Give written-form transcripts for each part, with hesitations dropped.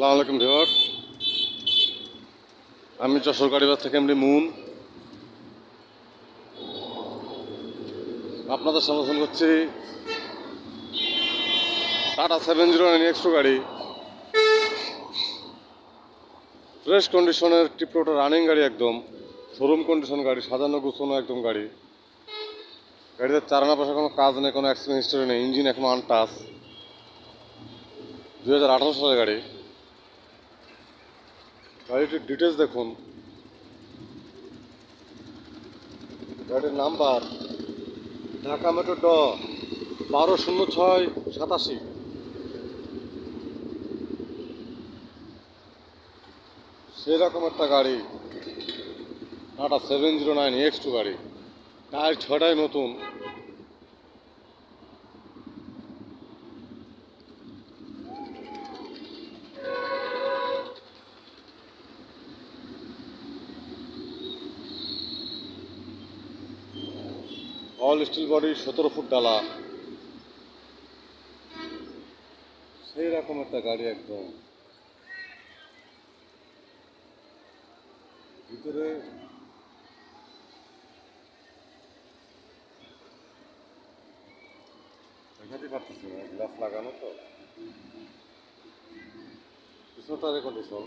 আসসালামু আলাইকুম ভিউয়ার্স, আমি যশোর গাড়িবাজার থেকে এমডি মুন আপনাদের সমর্থন করছি। টাটা 709 এক্স টু গাড়ি, ফ্রেশ কন্ডিশনের টিপটোটা রানিং গাড়ি, একদম শোরুম কন্ডিশন গাড়ি, সাজানো গুছানো একদম গাড়ি। গাড়িতে চালানো পাশে কোনো কাজ নেই, কোনো অ্যাক্সিডেন্ট হিস্টোরি নেই, ইঞ্জিন এখনো আনটাচ। 2018 সালের গাড়ি। গাড়িটির ডিটেলস দেখুন। গাড়ির নাম্বার ঢাকা মেট্রো 120687। সেরকম একটা গাড়ি, টাটা 709 এক্স টু গাড়ি। টায়ার 6টাই নতুন। অল স্টিল বডি, 17 ফুট ডালা। সেই রকম একটা গাড়ি একদম। ভিতরে দেখাতে পারতেছি না, গ্লাস লাগানো তো। পিছনটার কন্ডিশন,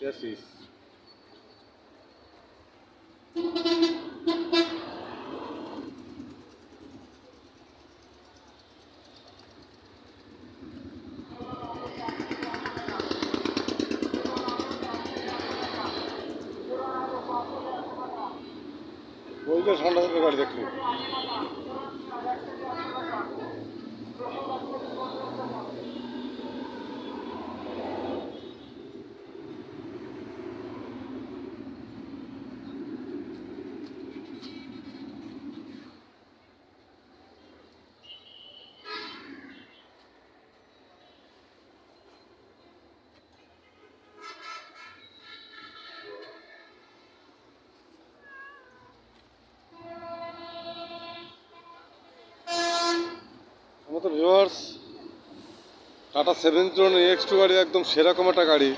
চেসিস, ওই যে ঠান্ডা থাকবে গাড়ি দেখলি। আমাদের ভিউয়ার্স, টাটা 709 এক্স টু গাড়ি একদম সেরকম একটা গাড়ি।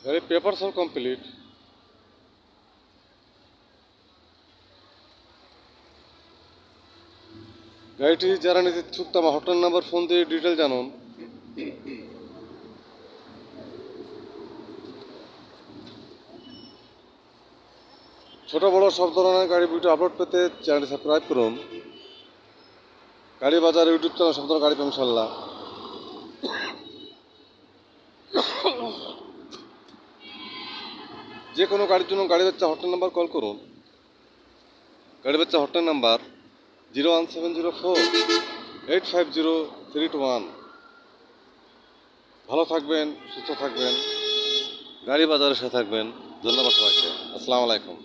গাড়ির পেপার সব কমপ্লিট। গাড়িটি যারা নিতে ইচ্ছুক আমার হটলাইন নাম্বার ফোন দিয়ে ডিটেল জানুন। ছোট বড় সব ধরনের গাড়ি ভিডিও আপলোড পেতে চ্যানেলটি সাবস্ক্রাইব করুন। গাড়ি বাজার ইউটিউব চ্যানেল সব ধরনের গাড়ি পাবেন ইনশাল্লাহ। যে কোনো গাড়ির জন্য গাড়ি বাচ্চা হটলাইন নাম্বার কল করুন। গাড়ি বাচ্চা হটলাইন নাম্বার 01704-850-321। ভালো থাকবেন, সুস্থ থাকবেন, গাড়ি বাজারের সাথে থাকবেন। ধন্যবাদ সবাইকে। আসসালামু আলাইকুম।